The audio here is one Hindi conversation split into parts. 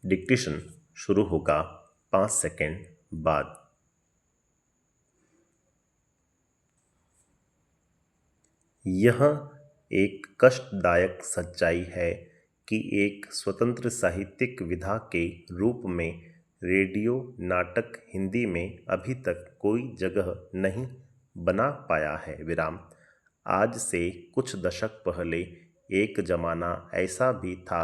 डिक्टेशन शुरू होगा 5 सेकंड बाद। यह एक कष्टदायक सच्चाई है कि एक स्वतंत्र साहित्यिक विधा के रूप में रेडियो नाटक हिंदी में अभी तक कोई जगह नहीं बना पाया है। आज से कुछ दशक पहले एक जमाना ऐसा भी था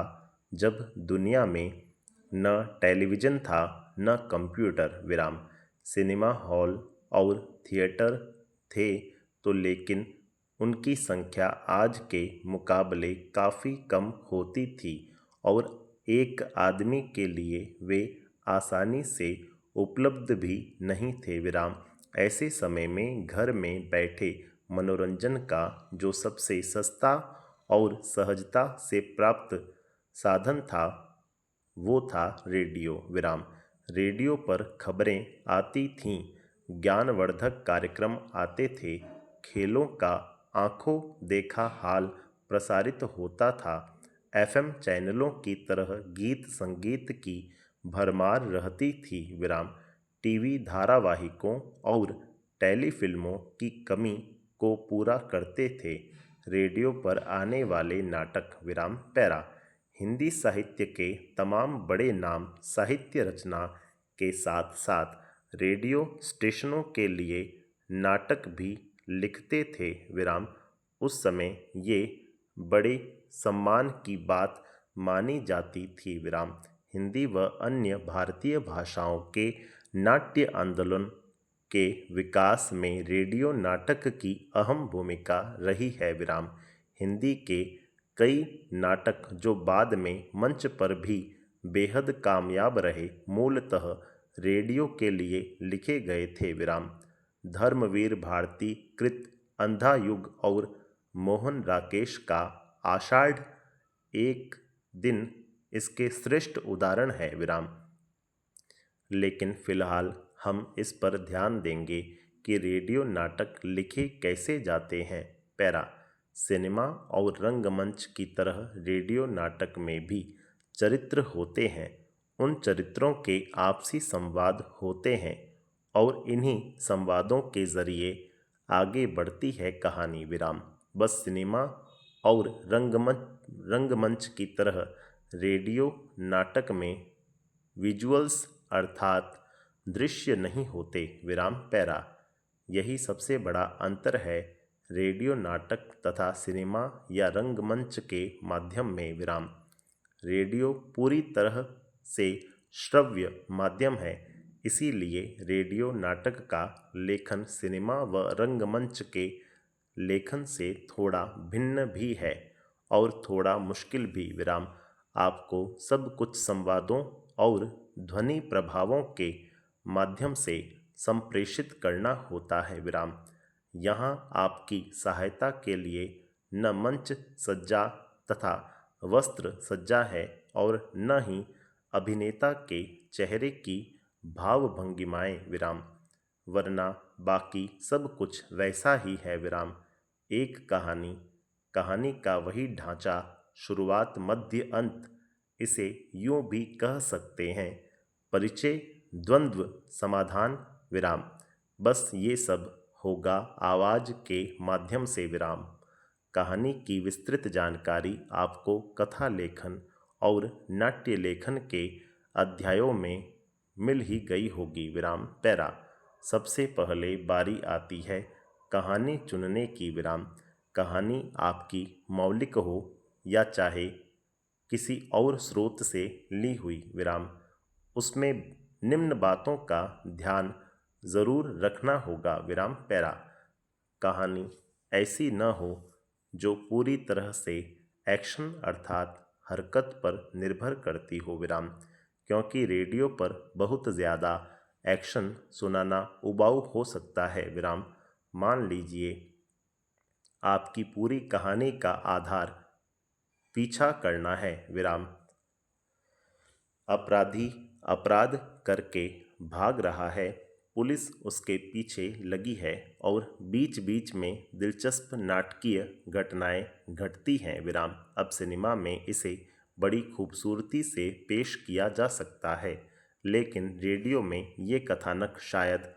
जब दुनिया में न टेलीविज़न था न कंप्यूटर। सिनेमा हॉल और थिएटर थे तो, लेकिन उनकी संख्या आज के मुकाबले काफ़ी कम होती थी और एक आदमी के लिए वे आसानी से उपलब्ध भी नहीं थे। ऐसे समय में घर में बैठे मनोरंजन का जो सबसे सस्ता और सहजता से प्राप्त साधन था वो था रेडियो। रेडियो पर खबरें आती थीं, ज्ञानवर्धक कार्यक्रम आते थे, खेलों का आंखों देखा हाल प्रसारित होता था, एफएम चैनलों की तरह गीत संगीत की भरमार रहती थी। टीवी धारावाहिकों और टेलीफिल्मों की कमी को पूरा करते थे रेडियो पर आने वाले नाटक। पैरा हिंदी साहित्य के तमाम बड़े नाम साहित्य रचना के साथ साथ रेडियो स्टेशनों के लिए नाटक भी लिखते थे। उस समय ये बड़े सम्मान की बात मानी जाती थी। हिंदी व अन्य भारतीय भाषाओं के नाट्य आंदोलन के विकास में रेडियो नाटक की अहम भूमिका रही है। हिंदी के कई नाटक जो बाद में मंच पर भी बेहद कामयाब रहे, मूलतः रेडियो के लिए लिखे गए थे। धर्मवीर भारती कृत अंधा युग और मोहन राकेश का आषाढ़ एक दिन इसके श्रेष्ठ उदाहरण है। लेकिन फिलहाल हम इस पर ध्यान देंगे कि रेडियो नाटक लिखे कैसे जाते हैं। सिनेमा और रंगमंच की तरह रेडियो नाटक में भी चरित्र होते हैं, उन चरित्रों के आपसी संवाद होते हैं और इन्हीं संवादों के जरिए आगे बढ़ती है कहानी। बस सिनेमा और रंगमंच की तरह रेडियो नाटक में विजुअल्स अर्थात दृश्य नहीं होते। पैरा यही सबसे बड़ा अंतर है रेडियो नाटक तथा सिनेमा या रंगमंच के माध्यम में। रेडियो पूरी तरह से श्रव्य माध्यम है, इसीलिए रेडियो नाटक का लेखन सिनेमा व रंगमंच के लेखन से थोड़ा भिन्न भी है और थोड़ा मुश्किल भी। आपको सब कुछ संवादों और ध्वनि प्रभावों के माध्यम से संप्रेषित करना होता है। यहाँ आपकी सहायता के लिए न मंच सज्जा तथा वस्त्र सज्जा है और न ही अभिनेता के चेहरे की भाव भंगिमाएँ। वरना बाकी सब कुछ वैसा ही है। एक कहानी का वही ढांचा, शुरुआत मध्य अंत, इसे यूं भी कह सकते हैं परिचय द्वंद्व समाधान बस ये सब होगा आवाज के माध्यम से। कहानी की विस्तृत जानकारी आपको कथा लेखन और नाट्य लेखन के अध्यायों में मिल ही गई होगी। पैरा सबसे पहले बारी आती है कहानी चुनने की। कहानी आपकी मौलिक हो या चाहे किसी और स्रोत से ली हुई। उसमें निम्न बातों का ध्यान ज़रूर रखना होगा। पैरा कहानी ऐसी न हो जो पूरी तरह से एक्शन अर्थात हरकत पर निर्भर करती हो। क्योंकि रेडियो पर बहुत ज़्यादा एक्शन सुनाना उबाऊ हो सकता है। मान लीजिए आपकी पूरी कहानी का आधार पीछा करना है। अपराधी अपराध करके भाग रहा है, पुलिस उसके पीछे लगी है और बीच बीच में दिलचस्प नाटकीय घटनाएं घटती हैं। अब सिनेमा में इसे बड़ी खूबसूरती से पेश किया जा सकता है, लेकिन रेडियो में ये कथानक शायद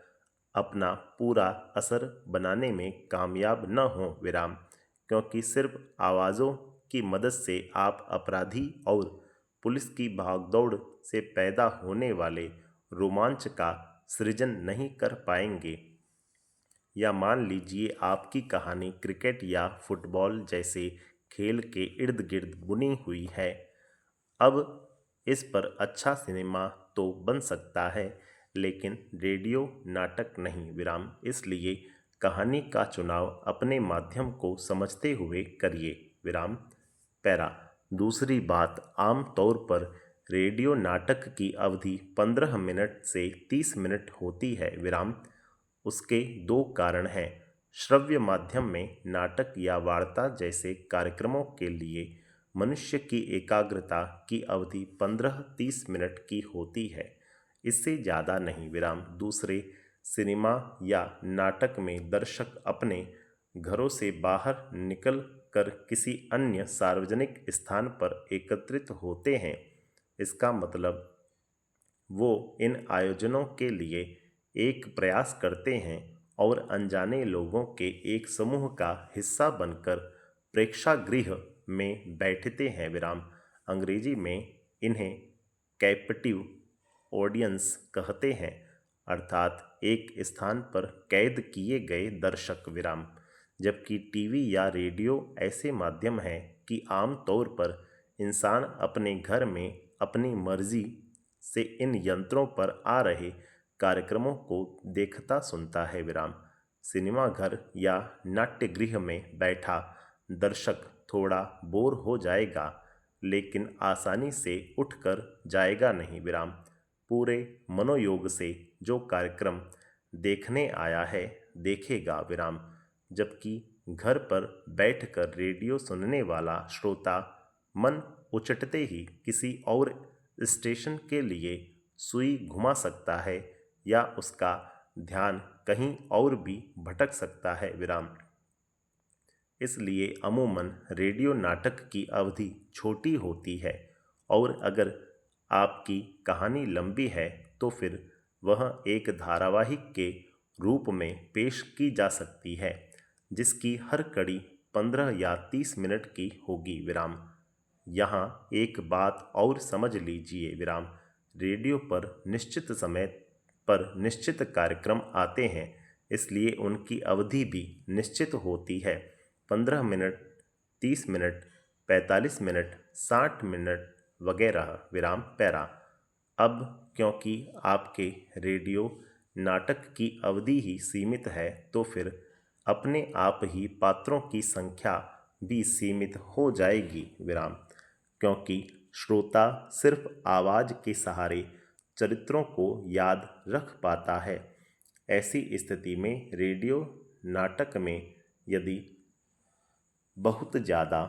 अपना पूरा असर बनाने में कामयाब न हो विराम, क्योंकि सिर्फ आवाज़ों की मदद से आप अपराधी और पुलिस की भागदौड़ से पैदा होने वाले रोमांच का सृजन नहीं कर पाएंगे। या मान लीजिए आपकी कहानी क्रिकेट या फुटबॉल जैसे खेल के इर्द गिर्द बुनी हुई है। अब इस पर अच्छा सिनेमा तो बन सकता है, लेकिन रेडियो नाटक नहीं विराम, इसलिए कहानी का चुनाव अपने माध्यम को समझते हुए करिए विराम। पैरा। दूसरी बात, आम तौर पर रेडियो नाटक की अवधि 15 मिनट से 30 मिनट होती है विराम। उसके दो कारण हैं। श्रव्य माध्यम में नाटक या वार्ता जैसे कार्यक्रमों के लिए मनुष्य की एकाग्रता की अवधि 15-30 मिनट की होती है, इससे ज़्यादा नहीं विराम। दूसरे, सिनेमा या नाटक में दर्शक अपने घरों से बाहर निकल कर किसी अन्य सार्वजनिक स्थान पर एकत्रित होते हैं। इसका मतलब वो इन आयोजनों के लिए एक प्रयास करते हैं और अनजाने लोगों के एक समूह का हिस्सा बनकर प्रेक्षागृह में बैठते हैं विराम। अंग्रेजी में इन्हें कैप्टिव ऑडियंस कहते हैं, अर्थात एक स्थान पर कैद किए गए दर्शक विराम। जबकि टीवी या रेडियो ऐसे माध्यम हैं कि आम तौर पर इंसान अपने घर में अपनी मर्जी से इन यंत्रों पर आ रहे कार्यक्रमों को देखता सुनता है विराम। सिनेमा घर या नाट्यगृह में बैठा दर्शक थोड़ा बोर हो जाएगा, लेकिन आसानी से उठकर जाएगा नहीं विराम। पूरे मनोयोग से जो कार्यक्रम देखने आया है देखेगा विराम। जबकि घर पर बैठकर रेडियो सुनने वाला श्रोता मन उचटते ही किसी और स्टेशन के लिए सुई घुमा सकता है या उसका ध्यान कहीं और भी भटक सकता है विराम। इसलिए अमूमन रेडियो नाटक की अवधि छोटी होती है, और अगर आपकी कहानी लंबी है तो फिर वह एक धारावाहिक के रूप में पेश की जा सकती है, जिसकी हर कड़ी 15 या 30 मिनट की होगी विराम। यहाँ एक बात और समझ लीजिए विराम, रेडियो पर निश्चित समय पर निश्चित कार्यक्रम आते हैं, इसलिए उनकी अवधि भी निश्चित होती है। 15 मिनट, 30 मिनट, 45 मिनट, 60 मिनट वगैरह विराम। पैरा। अब क्योंकि आपके रेडियो नाटक की अवधि ही सीमित है, तो फिर अपने आप ही पात्रों की संख्या भी सीमित हो जाएगी विराम, क्योंकि श्रोता सिर्फ आवाज़ के सहारे चरित्रों को याद रख पाता है। ऐसी स्थिति में रेडियो नाटक में यदि बहुत ज़्यादा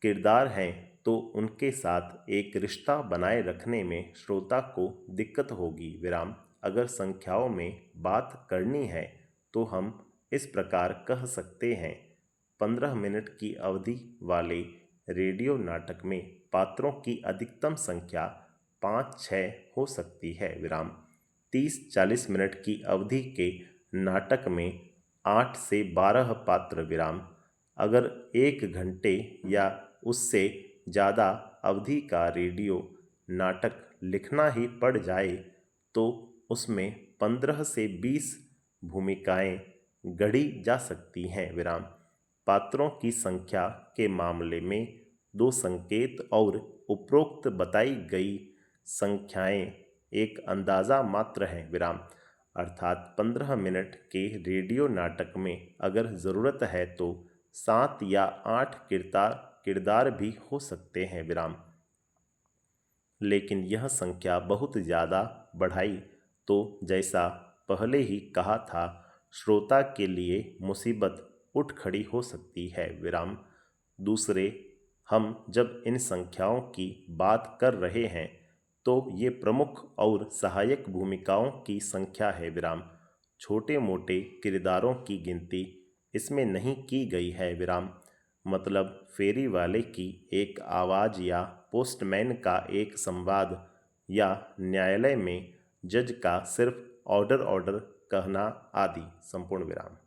किरदार हैं तो उनके साथ एक रिश्ता बनाए रखने में श्रोता को दिक्कत होगी विराम। अगर संख्याओं में बात करनी है तो हम इस प्रकार कह सकते हैं, 15 मिनट की अवधि वाले रेडियो नाटक में पात्रों की अधिकतम संख्या 5-6 हो सकती है विराम। 30-40 मिनट की अवधि के नाटक में 8 से 12 पात्र विराम। अगर 1 घंटे या उससे ज़्यादा अवधि का रेडियो नाटक लिखना ही पड़ जाए तो उसमें 15 से 20 भूमिकाएं गढ़ी जा सकती हैं विराम। पात्रों की संख्या के मामले में 2 संकेत और उपरोक्त बताई गई संख्याएं एक अंदाज़ा मात्र हैं विराम। अर्थात 15 मिनट के रेडियो नाटक में अगर ज़रूरत है तो 7 या 8 किरदार भी हो सकते हैं विराम। लेकिन यह संख्या बहुत ज़्यादा बढ़ाई तो जैसा पहले ही कहा था, श्रोता के लिए मुसीबत उठ खड़ी हो सकती है विराम। दूसरे, हम जब इन संख्याओं की बात कर रहे हैं तो ये प्रमुख और सहायक भूमिकाओं की संख्या है विराम। छोटे मोटे किरदारों की गिनती इसमें नहीं की गई है विराम। मतलब फेरी वाले की एक आवाज़ या पोस्टमैन का एक संवाद या न्यायालय में जज का सिर्फ ऑर्डर ऑर्डर कहना आदि। संपूर्ण विराम।